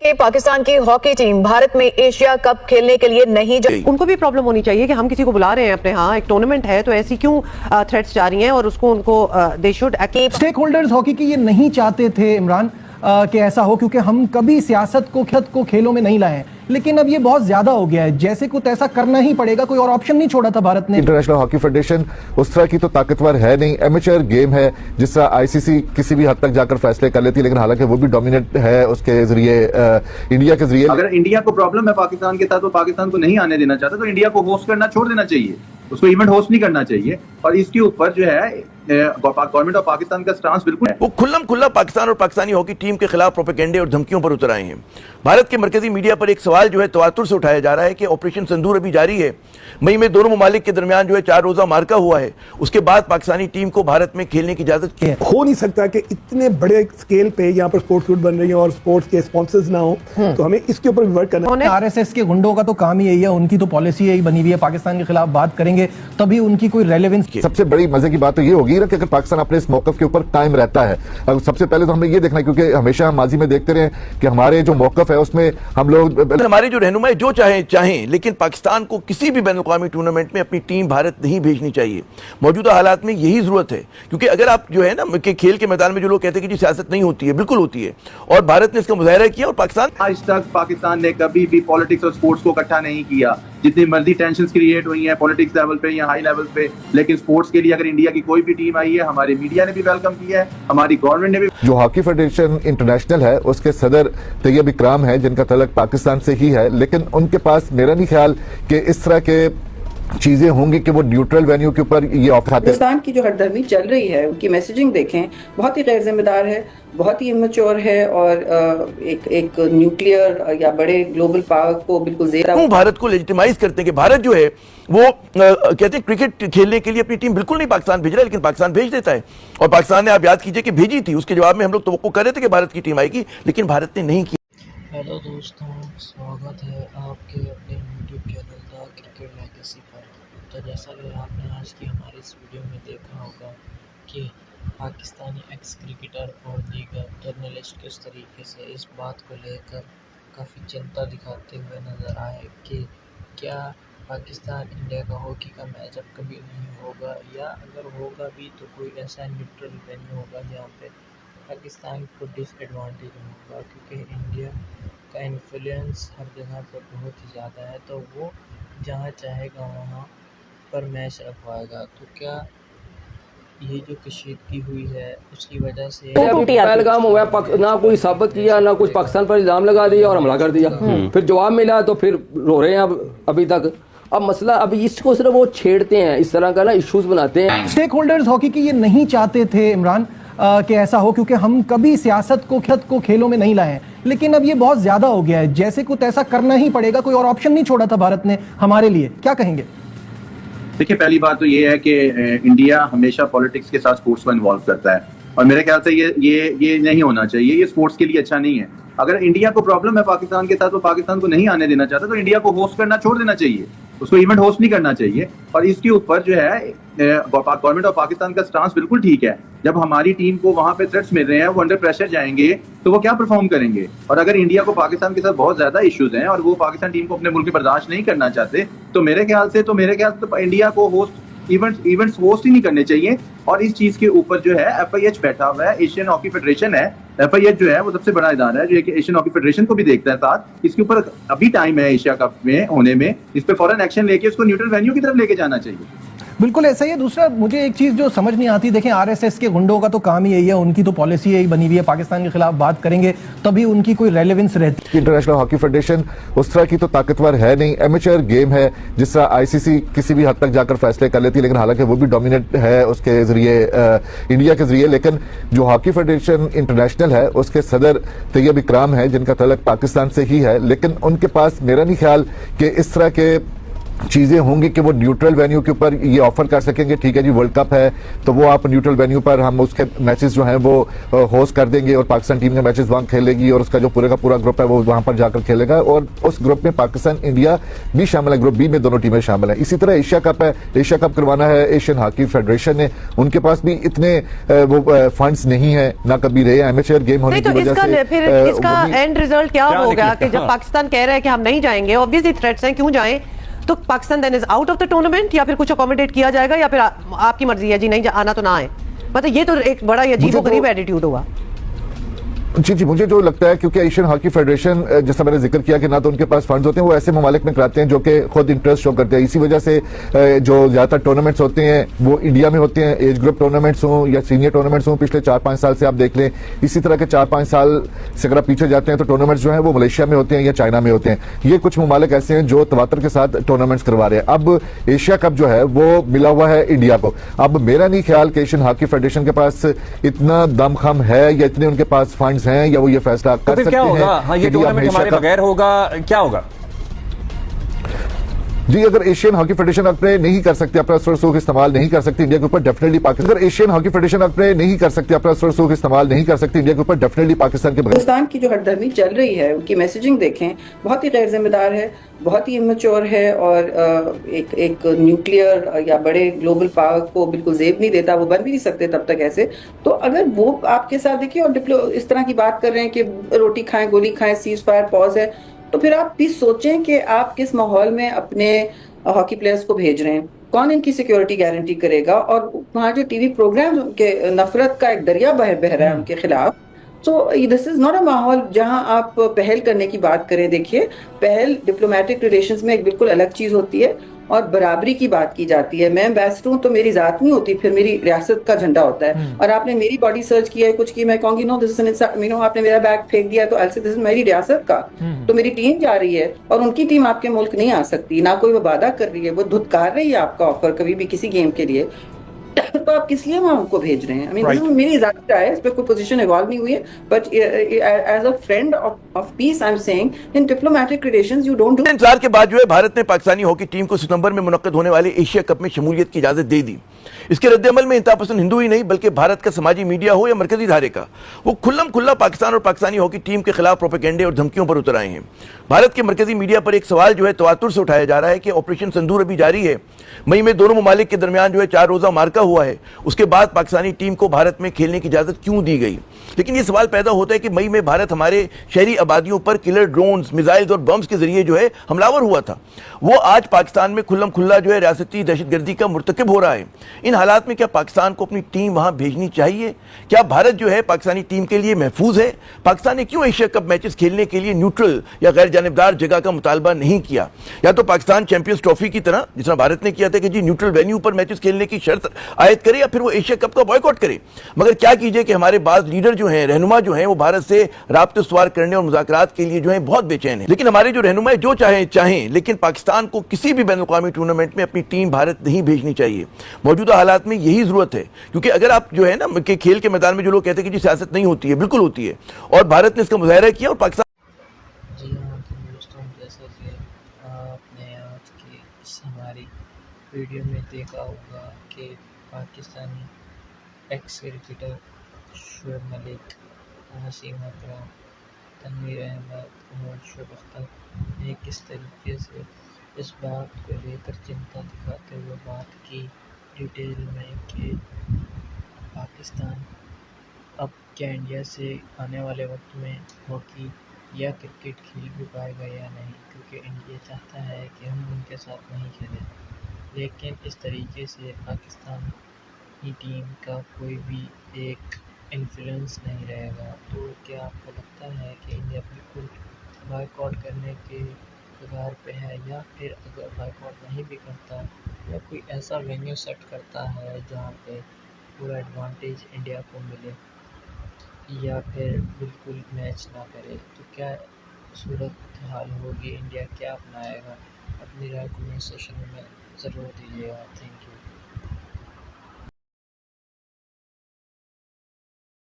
कि पाकिस्तान की hockey team Bharat में एशिया कप खेलने के लिए नहीं जा उनको भी प्रॉब्लम होनी चाहिए कि हम किसी को बुला रहे हैं अपने यहाँ, एक टूर्नामेंट है तो ऐसी क्यों थ्रेट्स जा रही हैं, और उसको उनको दे शुड स्टेक होल्डर्स हॉकी की ये नहीं चाहते थे इमरान कि ऐसा हो, क्योंकि हम कभी सियासत को खेलों में नहीं लाए हैं, लेकिन अब ये बहुत ज्यादा हो गया है, जैसे कुछ ऐसा करना ही पड़ेगा, कोई और ऑप्शन नहीं छोड़ा था भारत ने। इंटरनेशनल हॉकी फेडरेशन उस तरह की तो ताकतवर है नहीं, एमेचर गेम है, जिस तरह आईसीसी किसी भी हद तक जाकर फैसले कर लेती है, लेकिन हालांकि वो भी डोमिनेट है उसके जरिए इंडिया के जरिए। अगर इंडिया को प्रॉब्लम है पाकिस्तान के साथ, वो पाकिस्तान को नहीं आने देना चाहता, तो इंडिया को होस्ट करना छोड़ देना चाहिए, उसको इवेंट होस्ट नहीं करना चाहिए। और इसके ऊपर जो है गवर्नमेंट ऑफ पाकिस्तान का स्टांस बिल्कुल है। वो खुल्लम खुल्ला पाकिस्तान और पाकिस्तानी हॉकी टीम के खिलाफ प्रोपेगेंडे और धमकियों पर उतर आए हैं। भारत के मरकजी मीडिया पर एक सवाल जो है तवातुर से उठाया जा रहा है कि ऑपरेशन सिंदूर अभी जारी है, मई में दोनों ममालिक के दरमियान जो है 4 रोजा मार्का हुआ है, उसके बाद पाकिस्तानी टीम को भारत में खेलने की इजाजत हो नहीं सकता कि इतने बड़े स्केल पे यहाँ पर स्पोर्ट्स सूट बन रही है और स्पोर्ट्स के स्पॉन्सर्स ना हो, तो हमें इसके ऊपर भी वर्क करना है। आरएसएस के गुंडों का तो काम ही यही है, उनकी तो पॉलिसी यही बनी हुई है, पाकिस्तान के खिलाफ बात करेंगे तभी उनकी कोई रेलेवेंस। सबसे बड़ी मजे की बात तो ये होगी ना कि अगर पाकिस्तान अपने इस मौकफ के ऊपर कायम रहता है, सबसे पहले तो हमें ये देखना है, क्योंकि हमेशा हम माजी में देखते रहे कि हमारे जो मौकफ है उसमें हम लोग, हमारे जो रहनुमाई जो चाहें, लेकिन पाकिस्तान को किसी भी बैनुल-अक़वामी टूर्नामेंट में अपनी टीम भारत नहीं भेजनी चाहिए। मौजूदा हालात में यही जरूरत है, क्योंकि अगर आप जो है ना कि खेल के मैदान में जो लोग कहते हैं कि जी सियासत नहीं होती है, बिल्कुल होती है, और भारत ने इसका मुजाहरा किया। और पाकिस्तान आज तक पाकिस्तान ने कभी भी पॉलिटिक्स और स्पोर्ट्स को इकट्ठा नहीं किया, जितनी मर्जी टेंशन क्रिएट हुई है पॉलिटिक्स लेवल पे या हाई लेवल पे, लेकिन स्पोर्ट्स के लिए अगर इंडिया की कोई भी टीम आई है, हमारे मीडिया ने भी वेलकम किया है, हमारी गवर्नमेंट ने भी। जो हॉकी फेडरेशन इंटरनेशनल है उसके सदर तैयब इकराम है, जिनका तलक पाकिस्तान से ही है, लेकिन उनके पास मेरा नहीं ख्याल कि इस तरह के चीजें होंगी कि वो न्यूट्रल वेन्यू के ऊपर ये ऑफर आते हैं। पाकिस्तान की जो हरदर्मी चल रही है, उनकी मैसेजिंग देखें, बहुत ही गैर जिम्मेदार है, बहुत ही इमेच्योर है, और एक न्यूक्लियर या बड़े ग्लोबल पावर को बिल्कुल क्यों भारत को लेजिटिमाइज करते हैं कि भारत जो है वो कहते हैं क्रिकेट खेलने के लिए अपनी टीम बिल्कुल नहीं पाकिस्तान भेज रहा है, लेकिन पाकिस्तान भेज देता है। और पाकिस्तान ने, आप याद कीजिए कि भेजी थी, उसके जवाब में हम लोग तवक्को कर रहे थे कि भारत की टीम आएगी, लेकिन भारत ने नहीं किया। हेलो दोस्तों, स्वागत है आपके अपने YouTube channel the cricket legacy पर। तो जैसा कि आपने आज की हमारी इस वीडियो में देखा होगा कि पाकिस्तानी एक्स क्रिकेटर और दीगर जर्नलिस्ट किस तरीके से इस बात को लेकर काफ़ी चिंता दिखाते हुए नज़र आए कि क्या पाकिस्तान इंडिया का हॉकी का मैच अब कभी नहीं होगा, या अगर होगा भी तो कोई ऐसा न्यूट्रल वेन्यू होगा जहाँ पे पाकिस्तान को डिसएडवांटेज होगा, क्योंकि इंडिया का इन्फ्लुएंस हर जगह पर बहुत ही ज़्यादा है, तो वो जहाँ चाहेगा वहाँ पर मैच रखवाएगा। तो क्या ये जो कशीदगी हुई है उसकी वजह से पहलगाम हुआ, ना कोई साबित किया, ना कुछ पाकिस्तान पर इल्ज़ाम लगा दिया और हमला कर दिया, फिर जवाब मिला तो फिर रो रहे हैं अभी तक। अब मसला अभी इसको सिर्फ वो छेड़ते हैं, इस तरह का ना इश्यूज बनाते हैं। स्टेक होल्डर्स हॉकी की ये नहीं चाहते थे इमरान कि ऐसा हो, क्योंकि हम कभी सियासत को खेलों में नहीं लाए हैं, लेकिन अब ये बहुत ज्यादा हो गया है, जैसे कुछ ऐसा करना ही पड़ेगा, कोई और ऑप्शन नहीं छोड़ा था भारत ने हमारे लिए। क्या कहेंगे? देखिए, पहली बात तो ये है कि इंडिया हमेशा पॉलिटिक्स के साथ स्पोर्ट्स को इन्वॉल्व करता है, और मेरे ख्याल से ये नहीं होना चाहिए, ये स्पोर्ट्स के लिए अच्छा नहीं है। अगर इंडिया को प्रॉब्लम है पाकिस्तान के साथ, वो पाकिस्तान को नहीं आने देना चाहता, तो इंडिया को होस्ट करना छोड़ देना चाहिए, उसको इवेंट होस्ट नहीं करना चाहिए। और इसके ऊपर जो है गवर्नमेंट ऑफ पाकिस्तान का स्टांस बिल्कुल ठीक है। जब हमारी टीम को वहां पे थ्रेट्स मिल रहे हैं, वो अंडर प्रेशर जाएंगे, तो वो क्या परफॉर्म करेंगे। और अगर इंडिया को पाकिस्तान के साथ बहुत ज्यादा इश्यूज हैं और वो पाकिस्तान टीम को अपने मुल्क में बर्दाश्त नहीं करना चाहते, तो मेरे ख्याल से इंडिया को इवेंट्स होस्ट ही नहीं करने चाहिए। और इस चीज के ऊपर जो है FIH बैठा हुआ है, एशियन हॉकी फेडरेशन है। FIH जो है वो सबसे बड़ा इदारा है जो एशियन हॉकी फेडरेशन को भी देखता है साथ। इसके ऊपर अभी टाइम है एशिया कप में होने में, इस पे फौरन एक्शन लेके उसको न्यूट्रल वेन्यू की तरफ लेके जाना चाहिए। बिल्कुल ऐसा ही है। दूसरा, मुझे एक चीज जो समझ नहीं आती, देखें आरएसएस के गुंडों का तो काम ही यही है, उनकी तो पॉलिसी यही बनी हुई है, पाकिस्तान के खिलाफ बात करेंगे तभी उनकी कोई रेलेवेंस रहती। इंटरनेशनल हॉकी फेडरेशन उस तरह की तो ताकतवर है नहीं, एमेचर गेम है, जिस तरह आईसीसी किसी भी हद तक जाकर फैसले कर लेती है, लेकिन हालांकि वो भी डोमिनेट है उसके जरिए इंडिया के जरिए। लेकिन जो हॉकी फेडरेशन इंटरनेशनल है उसके सदर तैयब इकराम है, जिनका तलक पाकिस्तान से ही है, लेकिन उनके पास मेरा नहीं ख्याल कि इस तरह के चीजें होंगी कि वो न्यूट्रल वेन्यू के ऊपर ये ऑफर कर सकेंगे, ठीक है जी वर्ल्ड कप है तो वो आप न्यूट्रल वेन्यू पर हम उसके मैचेस जो हैं वो होस्ट कर देंगे और पाकिस्तान टीम के मैचेस वहां खेलेगी और उसका जो पूरे का पूरा ग्रुप है वो वहां पर जाकर खेलेगा और उस ग्रुप में पाकिस्तान इंडिया भी शामिल है, ग्रुप बी में दोनों टीमें शामिल है। इसी तरह एशिया कप है, एशिया कप करवाना है एशियन हॉकी फेडरेशन ने, उनके पास भी इतने वो फंड्स नहीं है, ना कभी रहे, एमेचर गेम होने नहीं की तो वजह इसका से फिर इसका एंड रिजल्ट क्या होगा कि जब पाकिस्तान कह रहा है कि हम नहीं जाएंगे, ऑब्वियसली थ्रेट्स हैं, क्यों जाएं, तो Pakistan then is out of the tournament या फिर कुछ अकोमोडेट किया जाएगा या फिर आपकी मर्जी है जी नहीं आना तो ना आए। मतलब ये तो एक बड़ा अजीबोगरीब एटीट्यूड होगा। जी मुझे जो लगता है क्योंकि एशियन हॉकी फेडरेशन जैसा मैंने जिक्र किया कि ना तो उनके पास फंड्स होते हैं, वो ऐसे ममालिक में कराते हैं जो कि खुद इंटरेस्ट शो करते हैं, इसी वजह से जो ज्यादातर टूर्नामेंट्स होते हैं वो इंडिया में होते हैं, एज ग्रुप टूर्नामेंट्स हों या सीनियर टूर्नामेंट्स हों। पिछले 4-5 साल से आप देख लें, इसी तरह के 4-5 साल से अगर आप पीछे जाते हैं तो टूर्नामेंट्स जो है वो मलेशिया में होते हैं या चाइना में होते हैं। ये कुछ ममालिक ऐसे हैं जो तवातर के साथ टूर्नामेंट्स करवा रहे हैं। अब एशिया कप जो है वो मिला हुआ है इंडिया को। अब मेरा नहीं ख्याल कि एशियन हॉकी फेडरेशन के पास इतना दमखम है या इतने उनके पास फंड्स हैं या वो ये फैसला तो कर फिर सकते क्या होगा? हैं। हाँ, ये टूर्नामेंट हमारे बगैर होगा, क्या होगा? जी अगर एशियन हॉकी फेडरेशन अपने नहीं कर सकते, अपना रिसोर्स इस्तेमाल नहीं कर सकते इंडिया के ऊपर, डेफिनेटली पाकिस्तान, अगर एशियन हॉकी फेडरेशन अपने नहीं कर सकते, अपना रिसोर्स इस्तेमाल नहीं कर सकते इंडिया के ऊपर, डेफिनेटली पाकिस्तान के पाकिस्तान की जो हरदर्मी चल रही है, उनकी मैसेजिंग देखें, बहुत ही गैर जिम्मेदार है, बहुत ही इमेच्योर है और एक न्यूक्लियर या बड़े ग्लोबल पावर को बिल्कुल जेब नहीं देता, वो बन भी नहीं सकते तब तक ऐसे। तो अगर वो आपके साथ देखिए और इस तरह की बात कर रहे हैं कि रोटी खाएं गोली खाएं, सीज फायर पॉज है, तो फिर आप भी सोचें कि आप किस माहौल में अपने हॉकी प्लेयर्स को भेज रहे हैं, कौन इनकी सिक्योरिटी गारंटी करेगा। और वहाँ जो टीवी प्रोग्राम के नफरत का एक दरिया बह रहा है उनके खिलाफ, so this is not a माहौल जहां आप पहल करने की बात करें। देखिए पहल डिप्लोमेटिक रिलेशंस में एक बिल्कुल अलग चीज होती है और बराबरी की बात की जाती है। मैं एम्बेसडर हूं तो मेरी जात नहीं होती, फिर मेरी रियासत का झंडा होता है। और आपने मेरी बॉडी सर्च किया है कुछ की, मैं कहूंगी नो दिस इज आपने मेरा बैग फेंक दिया तो ऐसे दिस इज मेरी रियासत का, तो मेरी टीम जा रही है और उनकी टीम आपके मुल्क नहीं आ सकती, ना कोई वो वादा कर रही है, वो धुतकार रही है आपका ऑफर कभी भी किसी गेम के लिए। तो आप किस लिए वहां उनको भेज रहे हैं? आई मीन मेरी ज़ाती राय है, इस पे कोई पोजीशन इवॉल्व नहीं हुई है, but as a friend of peace I am saying in diplomatic relations you don't do. इंतजार के बाद जो है भारत ने पाकिस्तानी हॉकी टीम को सितंबर में मुनक्कद होने वाले एशिया कप में शमूलियत की इजाजत दे दी। इसके रद्देअमल में इंतहापसंद हिंदू ही नहीं बल्कि भारत का समाजी मीडिया हो या मरकजी धारे का, वो खुल्लम खुल्ला पाकिस्तान और पाकिस्तानी हॉकी टीम के खिलाफ प्रोपेगेंडे और धमकियों पर उतर आए हैं। भारत के मरकजी मीडिया पर एक सवाल जो है तवातुर से उठाया जा रहा है कि ऑपरेशन सिंदूर अभी जारी है, मई में दोनों ममालिक के दरमियान जो है 4 रोजा मार्का हुआ है, उसके बाद पाकिस्तानी टीम को भारत में खेलने की इजाजत क्यों दी गई। लेकिन ये सवाल पैदा होता है कि मई में भारत हमारे शहरी आबादियों पर किलर ड्रोन्स, मिसाइल्स और बम्स के जरिए जो है हमलावर हुआ था, वो आज पाकिस्तान में खुल्लम खुल्ला जो है रियासती दहशतगर्दी का मुर्तकिब हो रहा है। इन हालात में क्या पाकिस्तान को अपनी टीम वहां भेजनी चाहिए? क्या भारत जो है पाकिस्तानी टीम के लिए महफूज है? पाकिस्तान ने क्यों एशिया कप मैचेस खेलने के लिए न्यूट्रल या गैर जानिबदार जगह का मुतालबा नहीं किया? या तो पाकिस्तान चैंपियंस ट्रॉफी की तरह जिस तरह भारत ने किया था कि जी न्यूट्रल वेन्यू पर मैचेस खेलने की शर्त आयद करे, या फिर वो एशिया कप का बॉयकॉट करे। मगर क्या कीजिए कि हमारे बाद लीडर जो हैं, रहनुमा जो हैं, वो भारत से राब्ते सुवार करने और मुज़ाकरात के लिए जो है बहुत बेचैन है। लेकिन हमारे जो रहनुमा जो चाहें, लेकिन पाकिस्तान को किसी भी बैनुल-अक़वामी टूर्नामेंट में अपनी टीम भारत नहीं भेजनी चाहिए। मौजूदा हालात में यही जरूरत है, क्योंकि अगर आप जो है ना कि खेल के मैदान में जो लोग कहते हैं कि जी सियासत नहीं होती है, बिल्कुल होती है, और भारत ने इसका मुजाहरा किया और पाकिस्तान। जी हाँ, तो दोस्तों जैसा कि आपने आज की इस हमारी वीडियो में देखा होगा कि पाकिस्तानी एक्स क्रिकेटर शुएब मलिक, वसीम अकरम, तनवीर अहमद और शुएब अख्तर ने किस तरीके से इस बात को लेकर चिंता दिखाते हुए बात की डिटेल में कि पाकिस्तान अब क्या इंडिया से आने वाले वक्त में हॉकी या क्रिकेट खेल भी पाएगा या नहीं, क्योंकि इंडिया चाहता है कि हम उनके साथ नहीं खेलें। लेकिन इस तरीके से पाकिस्तान की टीम का कोई भी एक इन्फ्लुएंस नहीं रहेगा। तो क्या आपको लगता है कि इंडिया बिल्कुल बायकॉट करने के कगार पे है, या फिर अगर बायकॉट नहीं भी करता या कोई ऐसा वेन्यू सेट करता है जहाँ पे पूरा एडवांटेज इंडिया को मिले, या फिर बिल्कुल मैच ना करे, तो क्या सूरत हाल होगी, इंडिया क्या अपनाएगा? अपनी राय कमेंट सेशन में ज़रूर दीजिएगा। Thank you.